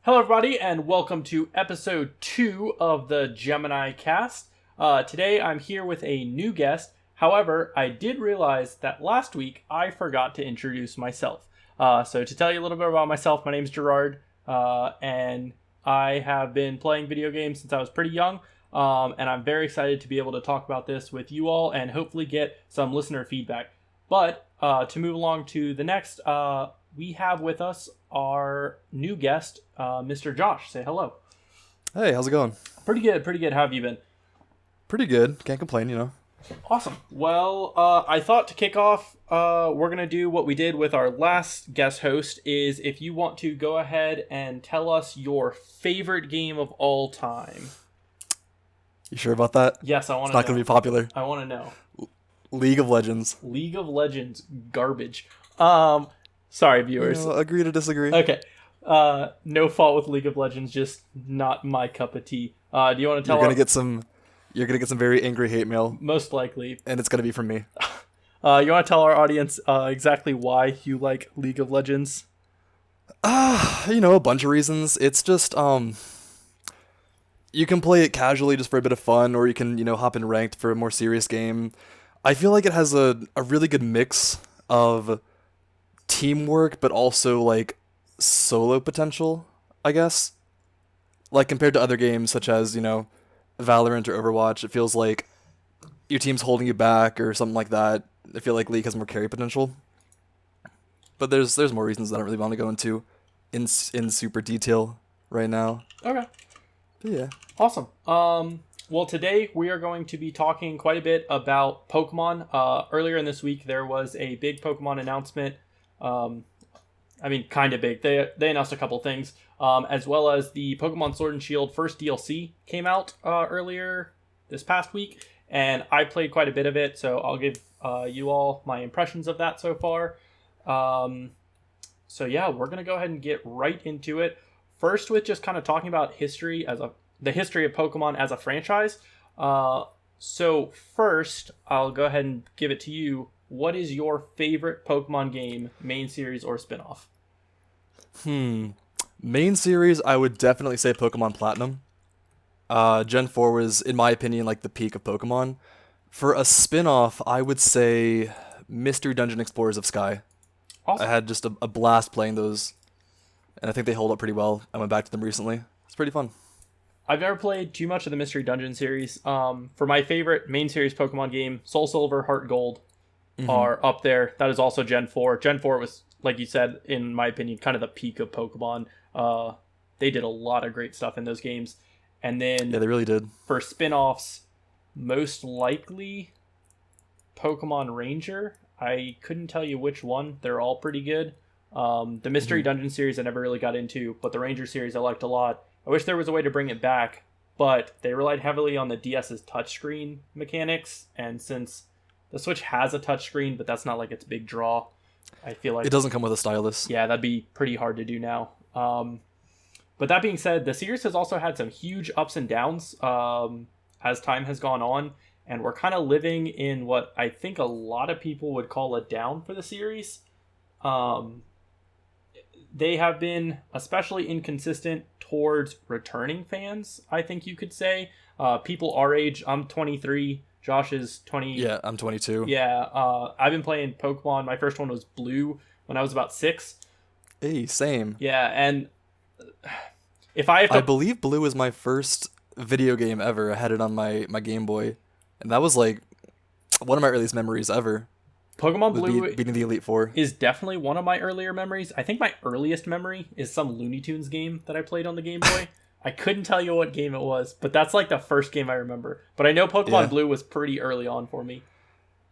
Hello, everybody, and welcome to episode 2 of the Gemini Kast. Today, I'm here with a new guest. However, I did realize that last week I forgot to introduce myself. So to tell you a little bit about myself, my name's Gerard, and I have been playing video games since I was pretty young. And I'm very excited to be able to talk about this with you all and hopefully get some listener feedback. But to move along to the next, we have with us our new guest, Mr. Josh. Say hello. Hey, how's it going? Pretty good. How have you been? Pretty good. Can't complain. Awesome. Well, I thought to kick off, we're going to do what we did with our last guest host, is if you want to go ahead and tell us your favorite game of all time. You sure about that? Yes, I want to know. It's not going to be popular. I want to know. League of Legends. League of Legends. Garbage. Sorry, viewers. Agree to disagree. Okay. No fault with League of Legends, just not my cup of tea. Do you want to tell You're gonna get some very angry hate mail. Most likely. And it's gonna be from me. You want to tell our audience exactly why you like League of Legends? A bunch of reasons. It's just you can play it casually just for a bit of fun, or you can, hop in ranked for a more serious game. I feel like it has a really good mix of teamwork, but also like solo potential, I guess. Like compared to other games such as, Valorant or Overwatch, it feels like your team's holding you back or something like that. I feel like League has more carry potential. But there's more reasons that I don't really want to go into in super detail right now. Okay. But yeah. Awesome. Well, today we are going to be talking quite a bit about Pokemon. Earlier in this week, there was a big Pokemon announcement. Kind of big. They announced a couple things, as well as the Pokemon Sword and Shield first DLC came out earlier this past week, and I played quite a bit of it, so I'll give you all my impressions of that so far. So yeah, we're gonna go ahead and get right into it. First, with just kind of talking about the history of Pokemon as a franchise. So first, I'll go ahead and give it to you. What is your favorite Pokemon game, main series or spinoff? Main series, I would definitely say Pokemon Platinum. Gen 4 was, in my opinion, like the peak of Pokemon. For a spin-off, I would say Mystery Dungeon Explorers of Sky. Awesome. I had just a blast playing those, and I think they hold up pretty well. I went back to them recently. It's pretty fun. I've never played too much of the Mystery Dungeon series. For my favorite main series Pokemon game, Soul Silver, Heart Gold are up there. That is also Gen 4. Gen 4 was, like you said, in my opinion, kind of the peak of Pokemon. They did a lot of great stuff in those games. And then yeah, they really did. For spin-offs, most likely Pokemon Ranger. I couldn't tell you which one. They're all pretty good. The Mystery Dungeon series I never really got into, but the Ranger series I liked a lot. I wish there was a way to bring it back, but they relied heavily on the DS's touchscreen mechanics, and since the Switch has a touchscreen, but that's not like its big draw, I feel like it doesn't come with a stylus. Yeah, that'd be pretty hard to do now. But that being said, the series has also had some huge ups and downs as time has gone on, and we're kind of living in what I think a lot of people would call a down for the series. They have been especially inconsistent towards returning fans, I think you could say. People our age, I'm 23, Josh is 20. Yeah, I'm 22. Yeah, I've been playing Pokemon. My first one was Blue when I was about 6. Hey, same. Yeah, and if I have to... I believe Blue was my first video game ever. I had it on my Game Boy, and that was like one of my earliest memories ever. Pokemon Blue beating the Elite Four is definitely one of my earlier memories. I think my earliest memory is some Looney Tunes game that I played on the Game Boy. I couldn't tell you what game it was, but that's like the first game I remember. But I know Pokemon Blue was pretty early on for me.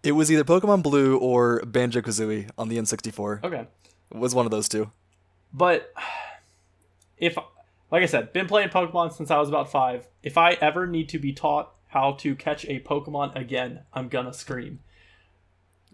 It was either Pokemon Blue or Banjo-Kazooie on the N64. Okay. It was one of those two. But like I said, been playing Pokemon since I was about 5. If I ever need to be taught how to catch a Pokemon again, I'm gonna scream.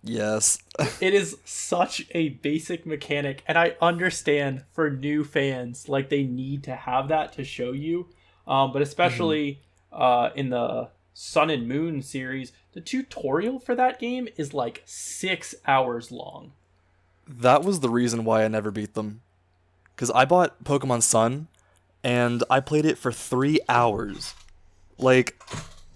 Yes. It is such a basic mechanic, and I understand for new fans, like they need to have that to show you. But especially in the Sun and Moon series, the tutorial for that game is like 6 hours long. That was the reason why I never beat them. Because I bought Pokemon Sun, and I played it for 3 hours. Like,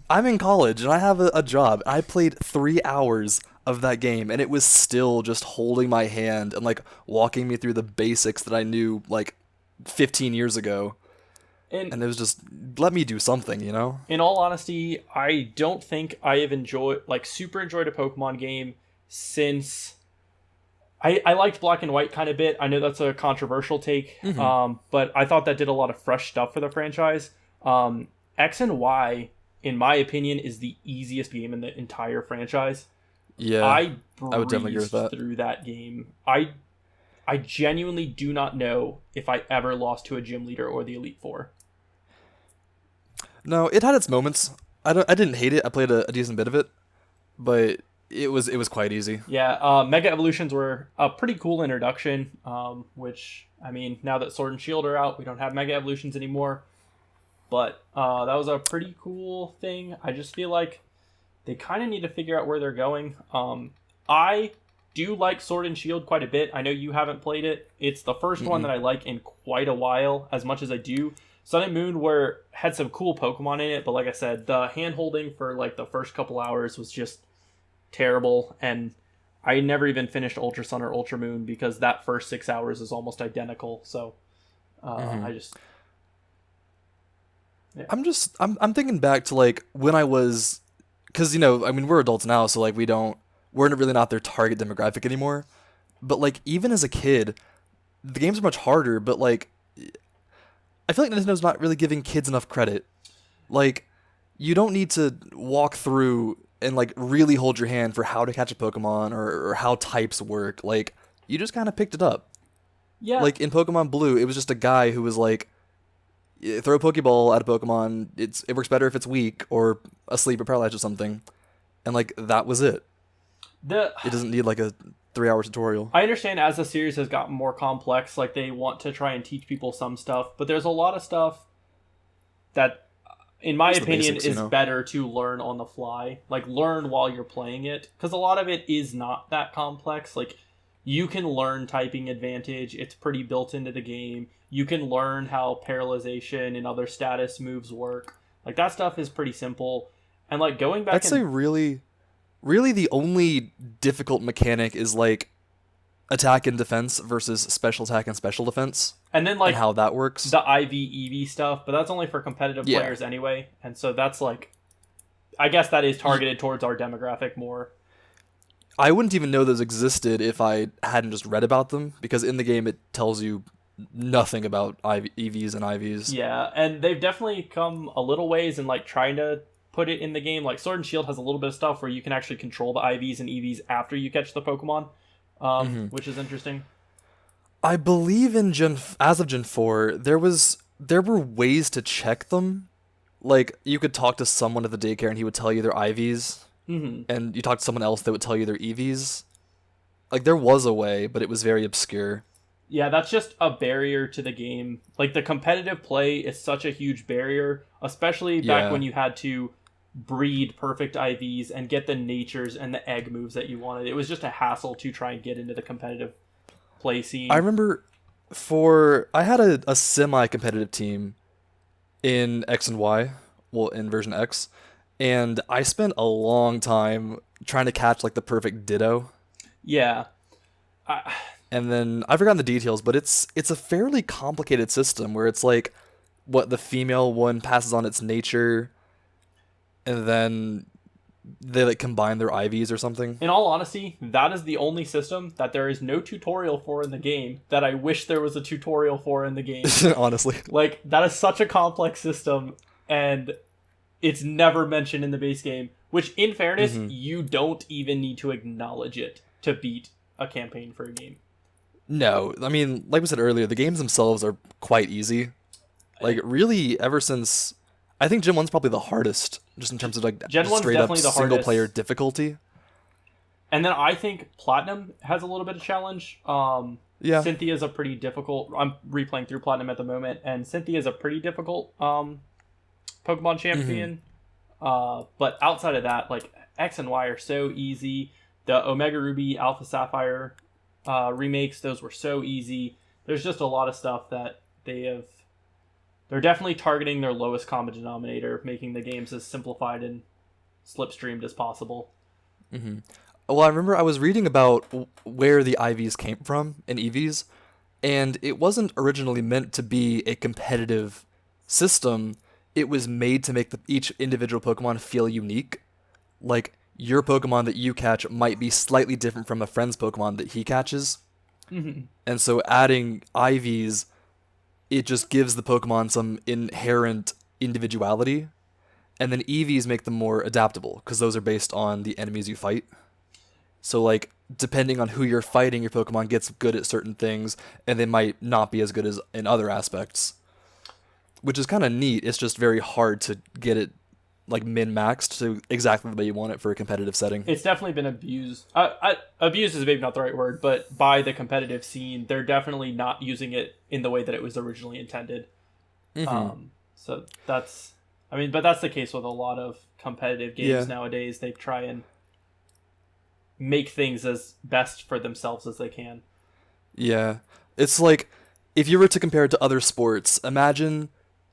I'm in college and I have a job. I played 3 hours of that game, and it was still just holding my hand and like walking me through the basics that I knew like 15 years ago. And And it was just, let me do something, you know? in all honesty, I don't think I have super enjoyed a Pokemon game since I liked Black and White kind of bit. I know that's a controversial take, but I thought that did a lot of fresh stuff for the franchise. X and Y, in my opinion, is the easiest game in the entire franchise. Yeah, I would definitely agree with breezed that. through that game. I genuinely do not know if I ever lost to a gym leader or the Elite Four. No, it had its moments. I didn't hate it. I played a decent bit of it, but it was quite easy. Yeah, Mega Evolutions were a pretty cool introduction, which, I mean, now that Sword and Shield are out, we don't have Mega Evolutions anymore. But that was a pretty cool thing. I just feel like they kind of need to figure out where they're going. I do like Sword and Shield quite a bit. I know you haven't played it. It's the first one that I like in quite a while, as much as I do. Sun and Moon had some cool Pokemon in it, but like I said, the hand-holding for like the first couple hours was just terrible, and I never even finished Ultra Sun or Ultra Moon because that first 6 hours is almost identical. So I just... Yeah. I'm thinking back to like when I was, because I mean we're adults now, so like we're really not their target demographic anymore. But like even as a kid, the games are much harder. But like I feel like Nintendo's not really giving kids enough credit. Like you don't need to walk through and like really hold your hand for how to catch a Pokemon or how types work. Like you just kind of picked it up. Yeah. Like in Pokemon Blue, it was just a guy who was like, throw a Pokeball at a Pokemon. It works better if it's weak or asleep or paralyzed or something, and like that was it. It doesn't need like a 3-hour tutorial. I understand as the series has gotten more complex, like they want to try and teach people some stuff, but there's a lot of stuff that, in my opinion, basics, is better to learn on the fly. Like learn while you're playing it, because a lot of it is not that complex. Like you can learn typing advantage. It's pretty built into the game. You can learn how paralyzation and other status moves work. Like that stuff is pretty simple. And like going back, I'd say really the only difficult mechanic is like attack and defense versus special attack and special defense. And then like and how that works. The IV EV stuff, but that's only for competitive players anyway. And so that's like, I guess that is targeted towards our demographic more. I wouldn't even know those existed if I hadn't just read about them, because in the game it tells you nothing about EVs and IVs. Yeah, and they've definitely come a little ways in like trying to put it in the game. Like Sword and Shield has a little bit of stuff where you can actually control the IVs and EVs after you catch the Pokemon, which is interesting. I believe in as of Gen 4, there were ways to check them. Like you could talk to someone at the daycare and he would tell you their IVs, and you talk to someone else that would tell you their EVs. Like there was a way, but it was very obscure. Yeah, that's just a barrier to the game. Like the competitive play is such a huge barrier, especially back when you had to breed perfect IVs and get the natures and the egg moves that you wanted. It was just a hassle to try and get into the competitive play scene. I remember I had a semi-competitive team in X and Y, well, in version X, and I spent a long time trying to catch like the perfect Ditto. Yeah. And then I've forgotten the details, but it's a fairly complicated system where it's like what the female one passes on its nature, and then they like combine their IVs or something. In all honesty, that is the only system that there is no tutorial for in the game that I wish there was a tutorial for in the game. Honestly. Like, that is such a complex system, and it's never mentioned in the base game, which, in fairness, you don't even need to acknowledge it to beat a campaign for a game. No, I mean, like we said earlier, the games themselves are quite easy. Like, really, ever since... I think Gen 1's probably the hardest, just in terms of, like, Gen 1's straight up definitely the single-player hardest. difficulty. And then I think Platinum has a little bit of challenge. Yeah. Cynthia's a pretty difficult... I'm replaying through Platinum at the moment, and Cynthia's a pretty difficult Pokemon champion. But outside of that, like, X and Y are so easy. The Omega Ruby, Alpha Sapphire remakes, those were so easy. There's just a lot of stuff that they have they're definitely targeting their lowest common denominator, making the games as simplified and slipstreamed as possible. Mm-hmm. Well, I remember I was reading about where the IVs came from in EVs, and it wasn't originally meant to be a competitive system. It was made to make each individual Pokemon feel unique. Like, your Pokemon that you catch might be slightly different from a friend's Pokemon that he catches. Mm-hmm. And so adding IVs, it just gives the Pokemon some inherent individuality. And then EVs make them more adaptable, because those are based on the enemies you fight. So, like, depending on who you're fighting, your Pokemon gets good at certain things, and they might not be as good as in other aspects. Which is kind of neat. It's just very hard to get it, like, min-maxed to exactly the way you want it for a competitive setting. It's definitely been abused. Abused is maybe not the right word, but by the competitive scene, they're definitely not using it in the way that it was originally intended. Mm-hmm. So that's... I mean, but that's the case with a lot of competitive games nowadays. They try and make things as best for themselves as they can. Yeah. It's like, if you were to compare it to other sports, imagine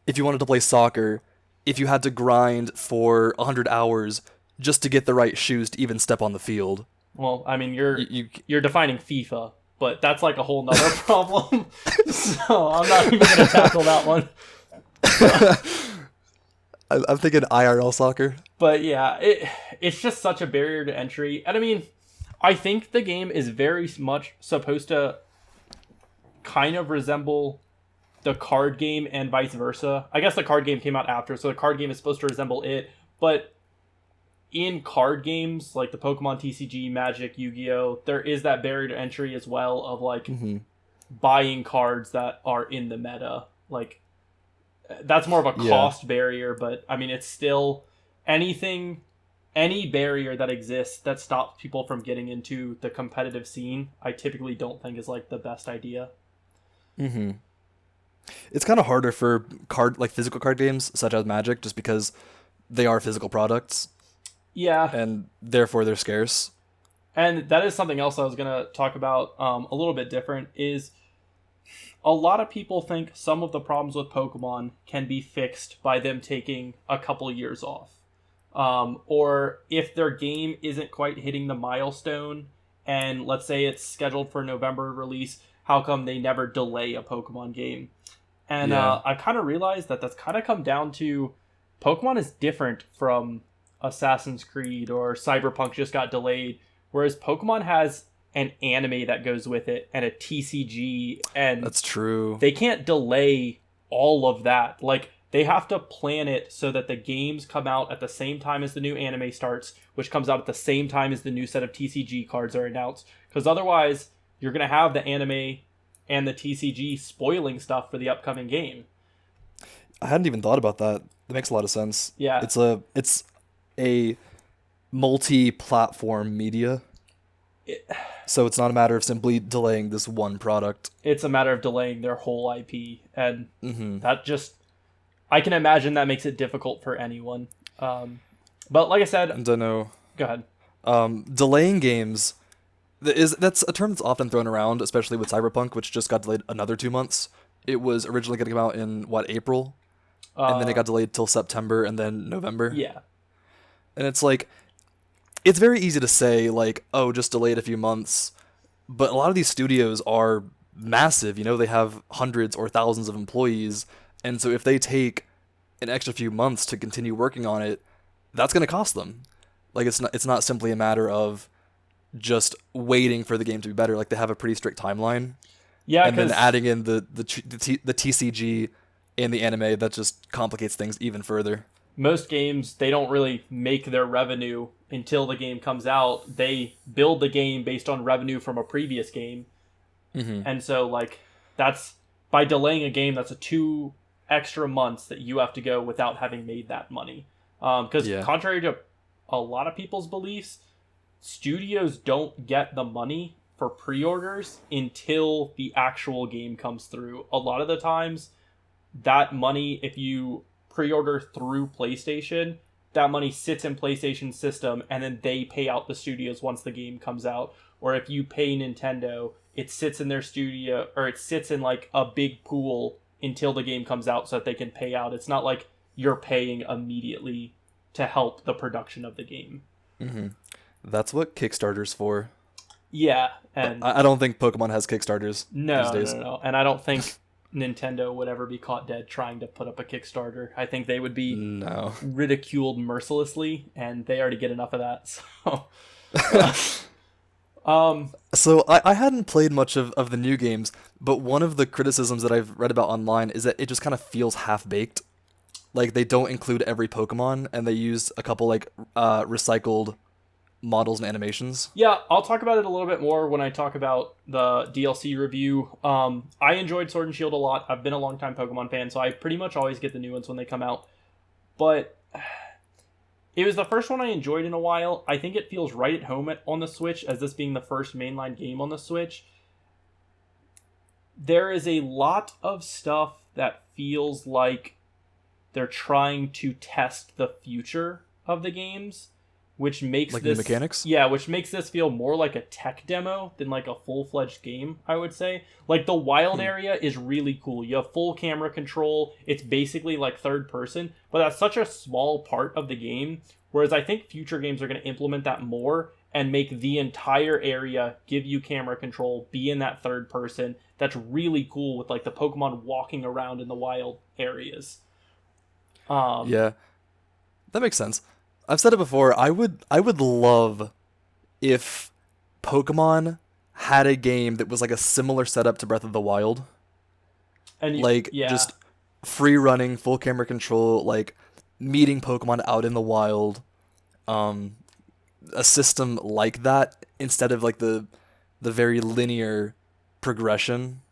if you wanted to play soccer, if you had to grind for 100 hours just to get the right shoes to even step on the field. Well, I mean, you're defining FIFA, but that's like a whole nother problem. So I'm not even going to tackle that one. I'm thinking IRL soccer. But yeah, it's just such a barrier to entry. And I mean, I think the game is very much supposed to kind of resemble the card game and vice versa. I guess the card game came out after, so the card game is supposed to resemble it. But in card games, like the Pokemon TCG, Magic, Yu-Gi-Oh!, there is that barrier to entry as well of, like, buying cards that are in the meta. Like, that's more of a cost barrier, but, I mean, it's still any barrier that exists that stops people from getting into the competitive scene, I typically don't think is, like, the best idea. Mm-hmm. It's kind of harder for physical card games such as Magic, just because they are physical products. Yeah. And therefore they're scarce. And that is something else I was going to talk about a little bit different, is a lot of people think some of the problems with Pokemon can be fixed by them taking a couple years off. Or if their game isn't quite hitting the milestone, and let's say it's scheduled for November release, how come they never delay a Pokemon game? And I kind of realized that that's kind of come down to Pokemon is different from Assassin's Creed or Cyberpunk just got delayed, whereas Pokemon has an anime that goes with it and a TCG, and that's true. They can't delay all of that. Like, they have to plan it so that the games come out at the same time as the new anime starts, which comes out at the same time as the new set of TCG cards are announced, because otherwise you're going to have the anime and the TCG spoiling stuff for the upcoming game. I hadn't even thought about that. That makes a lot of sense. Yeah. It's a multi-platform media. So it's not a matter of simply delaying this one product. It's a matter of delaying their whole IP. And that just... I can imagine that makes it difficult for anyone. But like I said... And I know... Go ahead. Delaying games... That's a term that's often thrown around, especially with Cyberpunk, which just got delayed another 2 months. It was originally going to come out in, April? And then it got delayed till September and then November? Yeah. And it's like... It's very easy to say, like, oh, just delay it a few months. But a lot of these studios are massive. You know, they have hundreds or thousands of employees. And so if they take an extra few months to continue working on it, that's going to cost them. Like, it's not simply a matter of just waiting for the game to be better. Like, they have a pretty strict timeline. Yeah, and then adding in the TCG and the anime, that just complicates things even further. Most games, they don't really make their revenue until the game comes out. They build the game based on revenue from a previous game. And so, like, that's... By delaying a game, that's 2 extra months that you have to go without having made that money. Because contrary to a lot of people's beliefs, studios don't get the money for pre-orders until the actual game comes through. A lot of the times, that money, if you pre-order through PlayStation, that money sits in PlayStation's system, and then they pay out the studios once the game comes out. Or if you pay Nintendo, it sits in their studio, or it sits in, like, a big pool until the game comes out so that they can pay out. It's not like you're paying immediately to help the production of the game. Mm-hmm. That's what Kickstarter's for. Yeah, and I don't think Pokemon has Kickstarters these days. No. And I don't think Nintendo would ever be caught dead trying to put up a Kickstarter. I think they would be ridiculed mercilessly, and they already get enough of that. So I hadn't played much of the new games, but one of the criticisms that I've read about online is that it just kind of feels half-baked. Like, they don't include every Pokemon, and they use a couple, like, recycled models and animations. Yeah, I'll talk about it a little bit more when I talk about the DLC review. I enjoyed Sword and Shield a lot. I've been a long-time Pokemon fan, so I pretty much always get the new ones when they come out. But it was the first one I enjoyed in a while. I think it feels right at home on the Switch, as this being the first mainline game on the Switch. There is a lot of stuff that feels like they're trying to test the future of the games, which makes like this new mechanics. Yeah, which makes this feel more like a tech demo than like a full-fledged game, I would say. Like, the wild area is really cool. You have full camera control. It's basically like third person, but that's such a small part of the game. Whereas I think future games are going to implement that more and make the entire area give you camera control, be in that third person. That's really cool, with like the Pokemon walking around in the wild areas. Yeah, that makes sense. I've said it before. I would love if Pokemon had a game that was like a similar setup to Breath of the Wild, And just free running, full camera control, like meeting Pokemon out in the wild. A system like that instead of like the very linear progression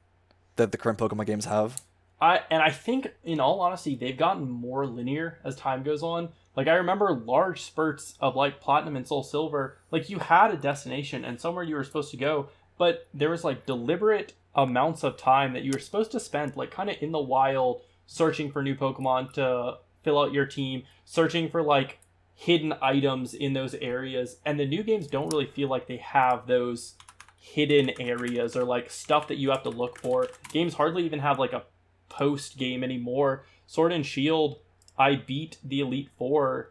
that the current Pokemon games have. I think, in all honesty, they've gotten more linear as time goes on. Like, I remember large spurts of, like, Platinum and Soul Silver. Like, you had a destination and somewhere you were supposed to go, but there was, like, deliberate amounts of time that you were supposed to spend, like, kind of in the wild, searching for new Pokemon to fill out your team, searching for, like, hidden items in those areas. And the new games don't really feel like they have those hidden areas or, like, stuff that you have to look for. Games hardly even have, like, a post game anymore. Sword and Shield, I beat the Elite Four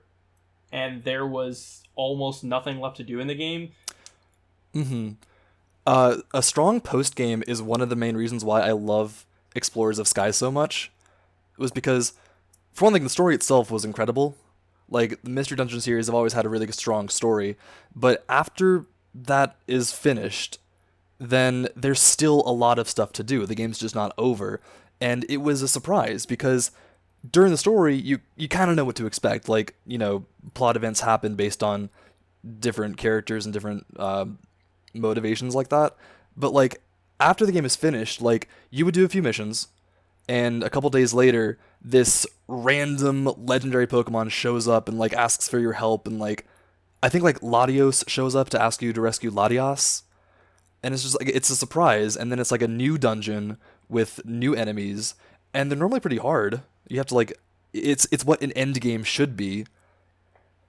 and there was almost nothing left to do in the game. Mm-hmm. A strong post game is one of the main reasons why I love Explorers of Sky so much. It was because, for one thing, the story itself was incredible. Like, the Mystery Dungeon series have always had a really strong story, but after that is finished, then there's still a lot of stuff to do. The game's just not over. And it was a surprise because during the story, you kind of know what to expect. Like, you know, plot events happen based on different characters and different motivations like that. But, like, after the game is finished, like, you would do a few missions, and a couple days later, this random legendary Pokemon shows up and, like, asks for your help. And, like, I think, like, Latios shows up to ask you to rescue Latias. And it's just, like, it's a surprise. And then it's, like, a new dungeon with new enemies, and they're normally pretty hard. You have to, like, it's what an end game should be,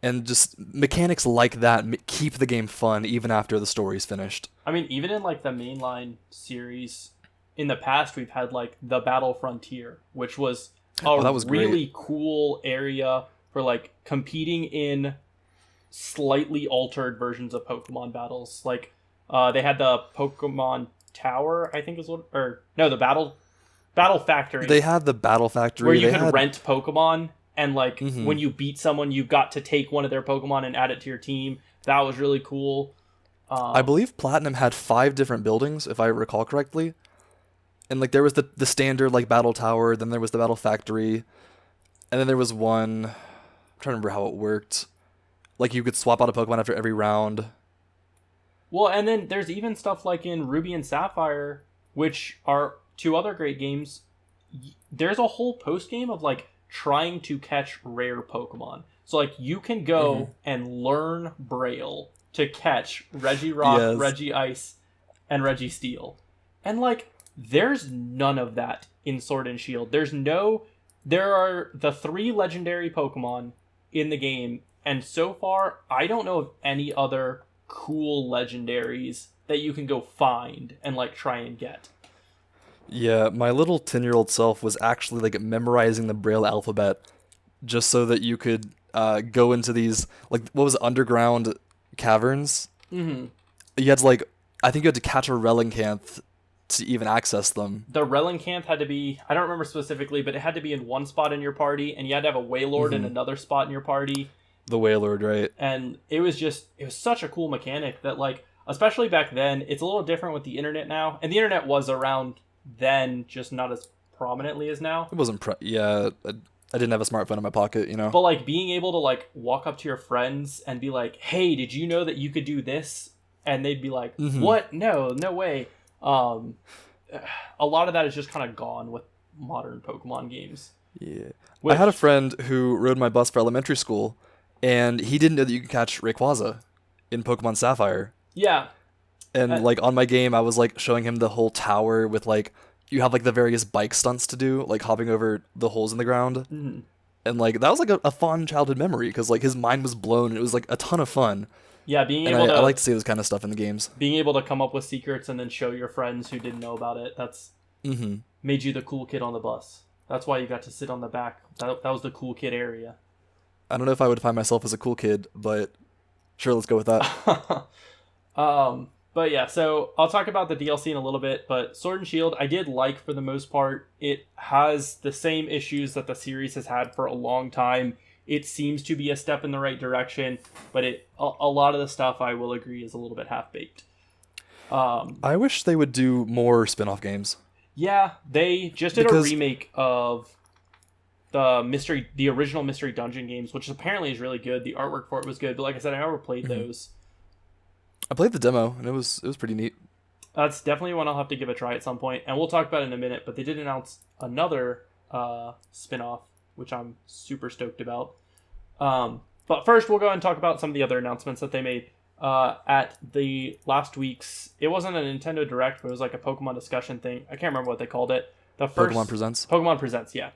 and just mechanics like that keep the game fun even after the story's finished. I mean, even in, like, the mainline series, in the past, we've had, like, the Battle Frontier, which was that was really great. cool area for, like, competing in slightly altered versions of Pokemon battles. Like, they had the Pokemon Tower, I think is what, or no, the Battle Factory. They had the Battle Factory where you could rent Pokemon, and like when you beat someone, you got to take one of their Pokemon and add it to your team. That was really cool. I believe Platinum had 5 different buildings, if I recall correctly. And like there was the standard like Battle Tower, then there was the Battle Factory, and then there was one. I'm trying to remember how it worked. Like you could swap out a Pokemon after every round. Well, and then there's even stuff like in Ruby and Sapphire, which are 2 other great games. There's a whole post game of like trying to catch rare Pokemon. So like you can go and learn Braille to catch Regirock, Yes. Regice, and Registeel. And like there's none of that in Sword and Shield. There are the 3 legendary Pokemon in the game, and so far I don't know of any other cool legendaries that you can go find and like try and get. Yeah, my little 10-year-old self was actually like memorizing the Braille alphabet just so that you could go into these like what was it, underground caverns. Hmm. You had to like I think you had to catch a Relincanth to even access them. The Relincanth had to be, I don't remember specifically, but it had to be in one spot in your party, and you had to have a Waylord in another spot in your party. The Waylord, right? And it was such a cool mechanic that, like, especially back then, it's a little different with the internet now. And the internet was around then, just not as prominently as now. It wasn't yeah, I didn't have a smartphone in my pocket, you know. But, like, being able to, like, walk up to your friends and be like, hey, did you know that you could do this? And they'd be like, what? No way. A lot of that is just kind of gone with modern Pokemon games. Yeah. I had a friend who rode my bus for elementary school, and he didn't know that you could catch Rayquaza in Pokemon Sapphire. Yeah. And like on my game, I was like showing him the whole tower with like you have like the various bike stunts to do, like hopping over the holes in the ground. Mm-hmm. And like that was like a fun childhood memory because like his mind was blown and it was like a ton of fun. Yeah, I like to see this kind of stuff in the games. Being able to come up with secrets and then show your friends who didn't know about it, that's made you the cool kid on the bus. That's why you got to sit on the back. That was the cool kid area. I don't know if I would find myself as a cool kid, but sure, let's go with that. But yeah, so I'll talk about the DLC in a little bit, but Sword and Shield I did like for the most part. It has the same issues that the series has had for a long time. It seems to be a step in the right direction, but a lot of the stuff I will agree is a little bit half-baked. I wish they would do more spin-off games. Yeah, they just did a remake of the original Mystery Dungeon games, which apparently is really good. The artwork for it was good, but like I said, I never played those. I played the demo, and it was pretty neat. That's definitely one I'll have to give a try at some point, and we'll talk about it in a minute, but they did announce another spin-off, which I'm super stoked about. But first, we'll go and talk about some of the other announcements that they made at the last week's... It wasn't a Nintendo Direct, but it was like a Pokemon discussion thing. I can't remember what they called it. Pokemon Presents? Pokemon Presents, yeah.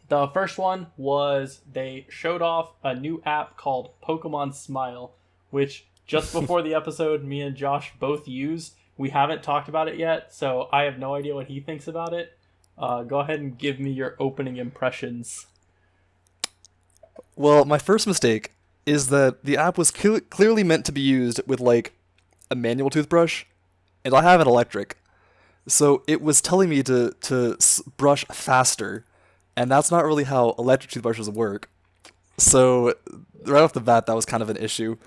The first one was they showed off a new app called Pokemon Smile, which just before the episode, me and Josh both used. We haven't talked about it yet, so I have no idea what he thinks about it. Go ahead and give me your opening impressions. Well, my first mistake is that the app was clearly meant to be used with, like, a manual toothbrush, and I have an electric. So it was telling me to brush faster, and that's not really how electric toothbrushes work. So right off the bat, that was kind of an issue.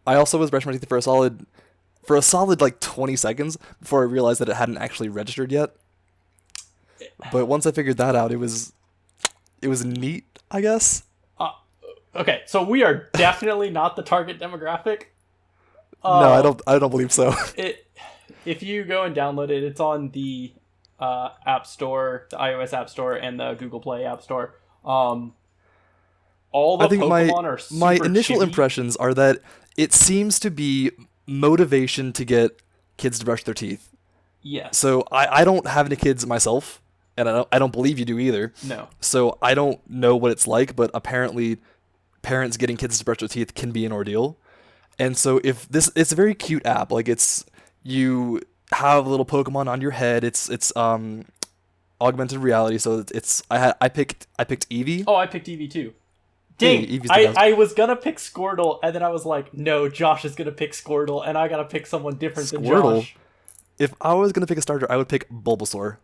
I also was brushing my teeth for a solid like 20 seconds before I realized that it hadn't actually registered yet. But once I figured that out, it was neat, I guess. Okay, so we are definitely not the target demographic. No, I don't believe so. If you go and download it, it's on the App Store, the iOS App Store, and the Google Play App Store. All the Pokemon are super my initial chibi. impressions are that it seems to be motivation to get kids to brush their teeth. Yes. So I don't have any kids myself, and I don't believe you do either. No. So I don't know what it's like, but apparently parents getting kids to brush their teeth can be an ordeal. And so it's a very cute app. Like you have a little Pokemon on your head. It's augmented reality. So I picked Eevee. Oh, I picked Eevee too. Dang, I was gonna pick Squirtle, and then I was like, no, Josh is gonna pick Squirtle, and I gotta pick someone different than Josh. If I was gonna pick a starter, I would pick Bulbasaur.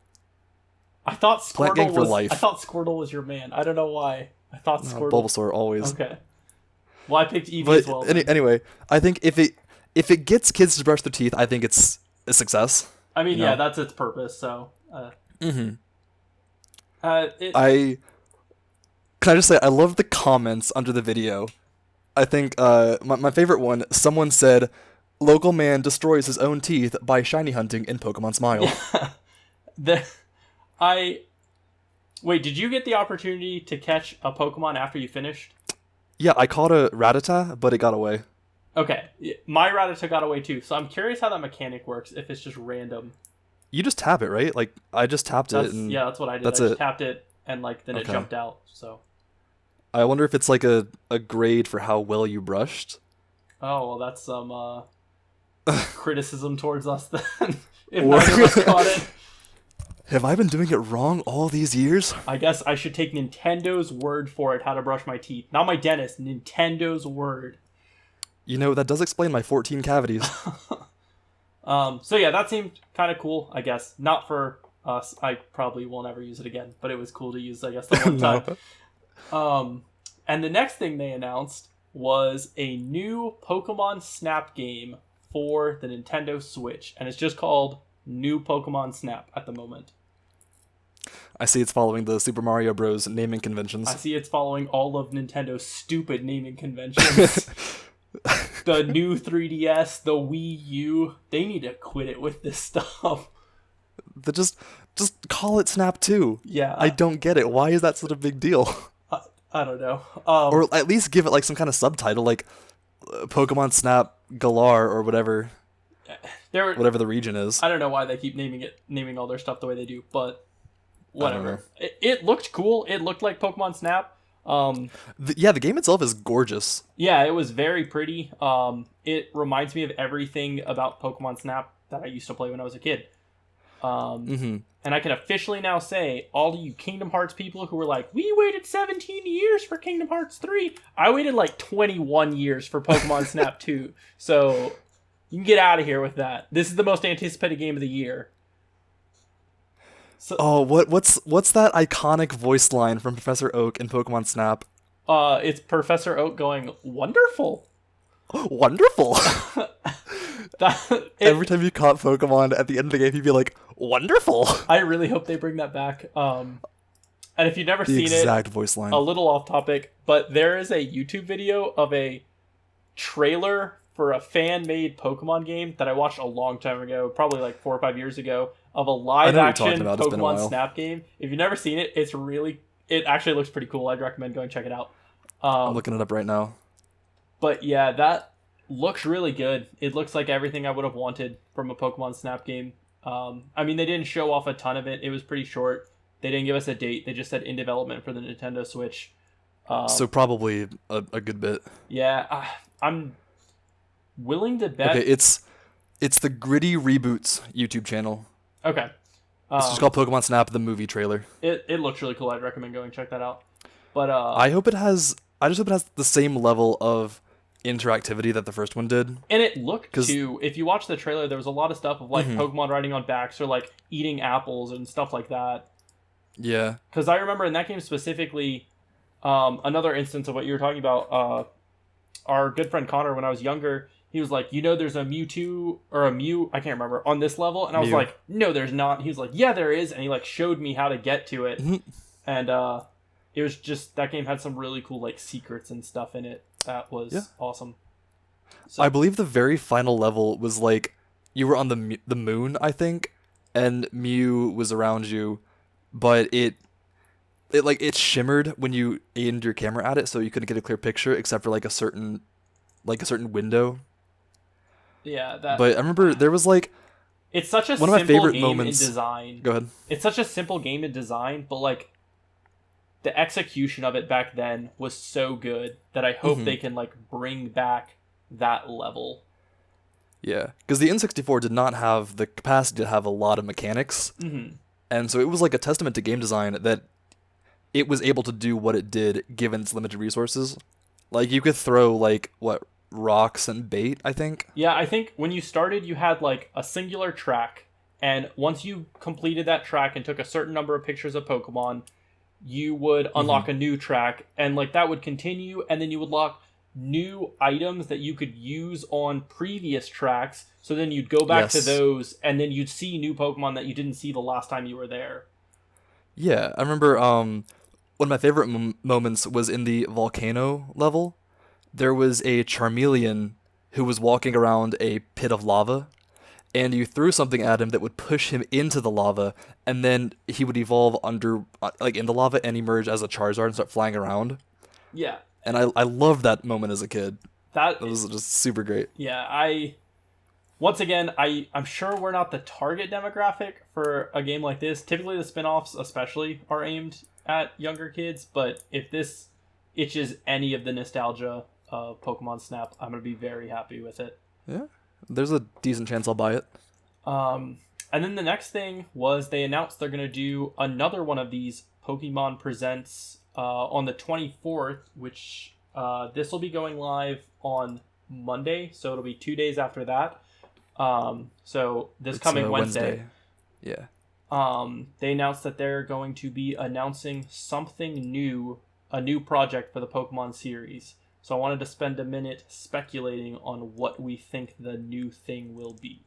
I thought Squirtle Squirtle was your man. I don't know why. I thought Squirtle. Bulbasaur always. Okay. Well, I picked Eevee as well. Anyway, I think if it gets kids to brush their teeth, I think it's a success. I mean, yeah, that's its purpose. So. Can I just say I love the comments under the video. I think my favorite one. Someone said, "Local man destroys his own teeth by shiny hunting in Pokemon Smile." Wait, did you get the opportunity to catch a Pokemon after you finished? Yeah, I caught a Rattata, but it got away. Okay, my Rattata got away too, so I'm curious how that mechanic works, if it's just random. You just tap it, right? Like, I just tapped it. And yeah, that's what I did. I just tapped it, and then it jumped out, so. I wonder if it's like a grade for how well you brushed. Oh, well, that's some criticism towards us then, if neither of us caught it. Have I been doing it wrong all these years? I guess I should take Nintendo's word for it, how to brush my teeth. Not my dentist, Nintendo's word. You know, that does explain my 14 cavities. So yeah, that seemed kind of cool, I guess. Not for us. I probably will never use it again, but it was cool to use, I guess, the one time. And the next thing they announced was a new Pokemon Snap game for the Nintendo Switch, and it's just called New Pokemon Snap at the moment. I see it's following the Super Mario Bros. Naming conventions. I see it's following all of Nintendo's stupid naming conventions. The new 3DS, the Wii U, they need to quit it with this stuff. Just call it Snap 2. Yeah. I don't get it. Why is that such a big deal? I don't know. Or at least give it like some kind of subtitle, like Pokemon Snap Galar or whatever. Whatever the region is. I don't know why they keep naming all their stuff the way they do, but whatever. It looked cool. It looked like Pokemon Snap. The game itself is gorgeous. Yeah, it was very pretty. It reminds me of everything about Pokemon Snap that I used to play when I was a kid. And I can officially now say, all you Kingdom Hearts people who were like, we waited 17 years for Kingdom Hearts 3. I waited like 21 years for Pokemon Snap 2. So you can get out of here with that. This is the most anticipated game of the year. So, what's that iconic voice line from Professor Oak in Pokemon Snap? It's Professor Oak going, wonderful. Wonderful. Every time you caught Pokemon at the end of the game, he'd be like, wonderful. I really hope they bring that back. And if you've never seen it, exact voice line. A little off topic, but there is a YouTube video of a trailer for a fan-made Pokemon game that I watched a long time ago, probably like 4 or 5 years ago, of a live-action Pokemon Snap game. If you've never seen it, it actually looks pretty cool. I'd recommend going check it out. I'm looking it up right now. But yeah, that looks really good. It looks like everything I would have wanted from a Pokemon Snap game. I mean, they didn't show off a ton of it. It was pretty short. They didn't give us a date. They just said in development for the Nintendo Switch. So probably a good bit. Yeah, I'm willing to bet. Okay, it's the Gritty Reboots YouTube channel. Okay. It's just called Pokemon Snap, the movie trailer. It looks really cool. I'd recommend going check that out. But I just hope it has the same level of interactivity that the first one did. And it looked too, if you watch the trailer, there was a lot of stuff of like Pokemon riding on backs or like eating apples and stuff like that. Yeah. Because I remember in that game specifically, another instance of what you were talking about, our good friend Connor, when I was younger, he was like, there's a Mewtwo or a Mew, I can't remember, on this level. And I was like, no, there's not. He was like, yeah, there is. And he like showed me how to get to it. And it was just, that game had some really cool like secrets and stuff in it. That was awesome. So, I believe the very final level was like, you were on the moon, I think, and Mew was around you, but it shimmered when you aimed your camera at it, so you couldn't get a clear picture except for like a certain window. Yeah, but I remember there was like, it's such a one of my simple favorite game moments. in design. Go ahead. It's such a simple game in design, but like the execution of it back then was so good that I hope they can like bring back that level. Yeah, because the N64 did not have the capacity to have a lot of mechanics, and so it was like a testament to game design that it was able to do what it did given its limited resources. Like you could throw like rocks and bait, I think. Yeah, I think when you started, you had like a singular track, and once you completed that track and took a certain number of pictures of Pokemon, you would unlock a new track, and like that would continue, and then you would lock new items that you could use on previous tracks. So then you'd go back to those, and then you'd see new Pokemon that you didn't see the last time you were there. Yeah, I remember one of my favorite moments was in the volcano level. There was a Charmeleon who was walking around a pit of lava, and you threw something at him that would push him into the lava, and then he would evolve in the lava and emerge as a Charizard and start flying around. Yeah. And I loved that moment as a kid. That was just super great. Yeah, I'm sure we're not the target demographic for a game like this. Typically the spin-offs especially are aimed at younger kids, but if this itches any of the nostalgia of Pokemon Snap, I'm going to be very happy with it. Yeah. There's a decent chance I'll buy it. And then the next thing was they announced they're going to do another one of these Pokemon Presents on the 24th, which this will be going live on Monday, so it'll be 2 days after that. So this coming Wednesday. Yeah. They announced that they're going to be announcing something new, a new project for the Pokemon series. So I wanted to spend a minute speculating on what we think the new thing will be.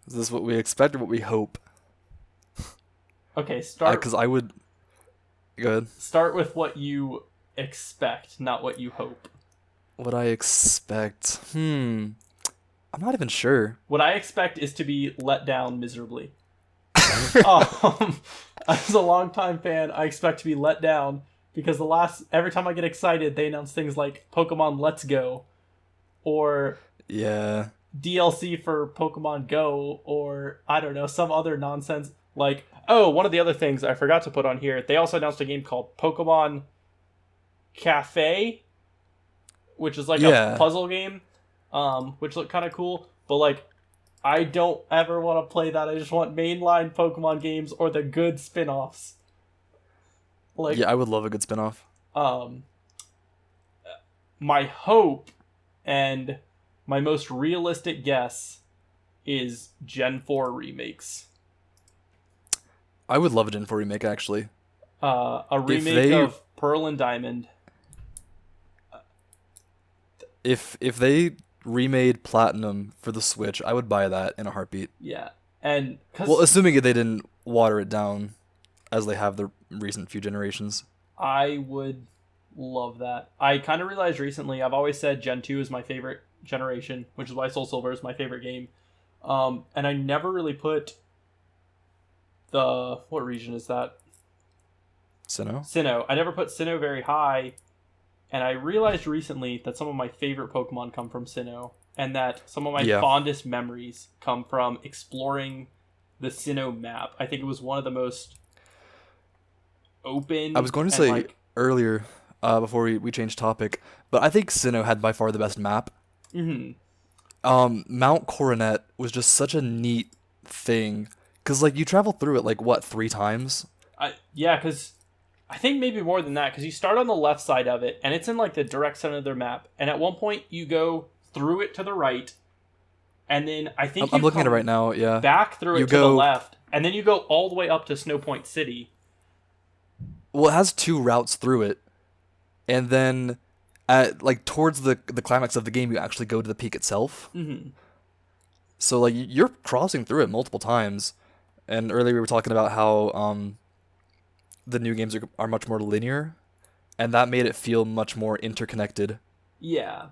Is this what we expect or what we hope? Okay, start. Because I would. Go ahead. Start with what you expect, not what you hope. What I expect? I'm not even sure. What I expect is to be let down miserably. As a longtime fan, I expect to be let down because every time I get excited, they announce things like Pokemon Let's Go, or yeah, DLC for Pokemon Go, or I don't know, some other nonsense. Like, oh, one of the other things I forgot to put on here, they also announced a game called Pokemon Cafe, which is like a puzzle game, which looked kind of cool, but like, I don't ever want to play that. I just want mainline Pokemon games or the good spin-offs. Like, yeah, I would love a good spin-off. My hope and my most realistic guess is Gen 4 remakes. I would love a Gen 4 remake, actually. A remake of Pearl and Diamond. If they remade Platinum for the Switch, I would buy that in a heartbeat. Yeah, and well, assuming they didn't water it down as they have the recent few generations. I would love that. I kind of realized recently, I've always said Gen 2 is my favorite generation, which is why Soul Silver is my favorite game. And I never really put what region is that? Sinnoh. I never put Sinnoh very high. And I realized recently that some of my favorite Pokemon come from Sinnoh, and that some of my fondest memories come from exploring the Sinnoh map. I think it was one of the most open. I was going to say earlier, before we changed topic, but I think Sinnoh had by far the best map. Mm-hmm. Mount Coronet was just such a neat thing, because like you travel through it like what 3 times? Yeah, because I think maybe more than that, because you start on the left side of it, and it's in like the direct center of their map. And at one point, you go through it to the right, and then I think I'm looking at it right now. Yeah, back through it to the left, and then you go all the way up to Snowpoint City. Well, it has 2 routes through it, and then at like towards the climax of the game, you actually go to the peak itself. Mm-hmm. So like you're crossing through it multiple times. And earlier we were talking about how the new games are much more linear, and that made it feel much more interconnected. Yeah.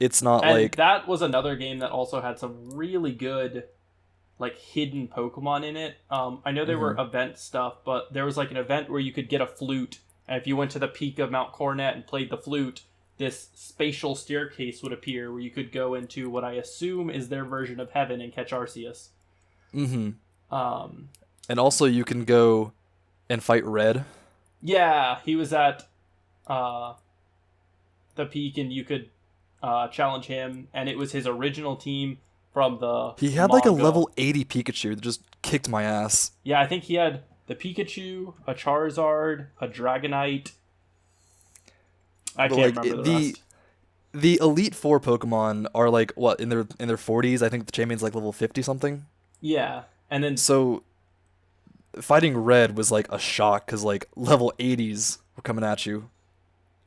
It's not and like... that was another game that also had some really good, like, hidden Pokemon in it. I know there were event stuff, but there was, like, an event where you could get a flute, and if you went to the peak of Mount Coronet and played the flute, this spatial staircase would appear where you could go into what I assume is their version of heaven and catch Arceus. Mm-hmm. And also you can go and fight Red. Yeah, he was at the peak, and you could challenge him, and it was his original team from the He had like a level 80 Pikachu that just kicked my ass. Yeah, I think he had the Pikachu, a Charizard, a Dragonite. I can't remember the rest. The Elite Four Pokemon are like what in their 40s. I think the champion's like level 50 something. Yeah, and then so fighting Red was like a shock because like level 80s were coming at you.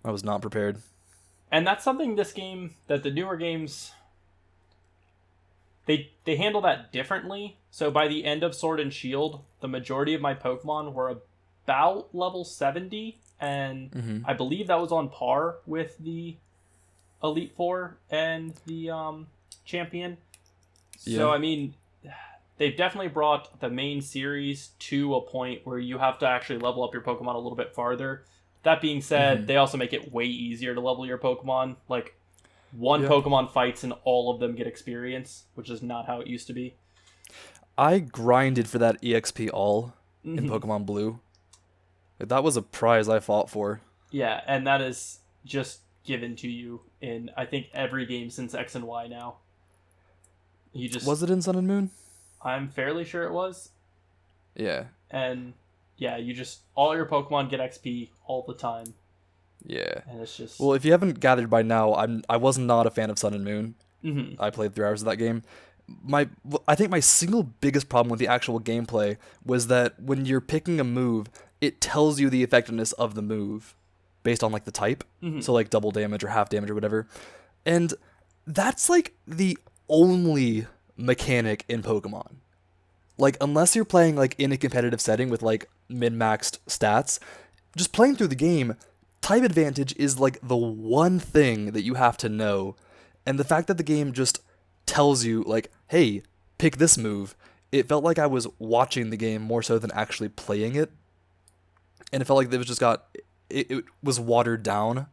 I was not prepared. And that's something this game that the newer games they handle that differently. So by the end of Sword and Shield, the majority of my Pokemon were about level 70, and I believe that was on par with the Elite Four and the Champion. Yeah. So I mean, they've definitely brought the main series to a point where you have to actually level up your Pokemon a little bit farther. That being said, they also make it way easier to level your Pokemon. Like, one Pokemon fights and all of them get experience, which is not how it used to be. I grinded for that EXP all in Pokemon Blue. That was a prize I fought for. Yeah, and that is just given to you in, I think, every game since X and Y now. You just... Was it in Sun and Moon? I'm fairly sure it was. Yeah. And yeah, you just all your Pokemon get XP all the time. Yeah. And it's just Well, if you haven't gathered by now, I was not a fan of Sun and Moon. Mhm. I played 3 hours of that game. I think my single biggest problem with the actual gameplay was that when you're picking a move, it tells you the effectiveness of the move based on like the type. Mhm. So like double damage or half damage or whatever. And that's like the only mechanic in Pokemon. Like unless you're playing like in a competitive setting with like min-maxed stats, just playing through the game, type advantage is like the one thing that you have to know. And the fact that the game just tells you like, hey, pick this move, it felt like I was watching the game more so than actually playing it. And it felt like it was watered down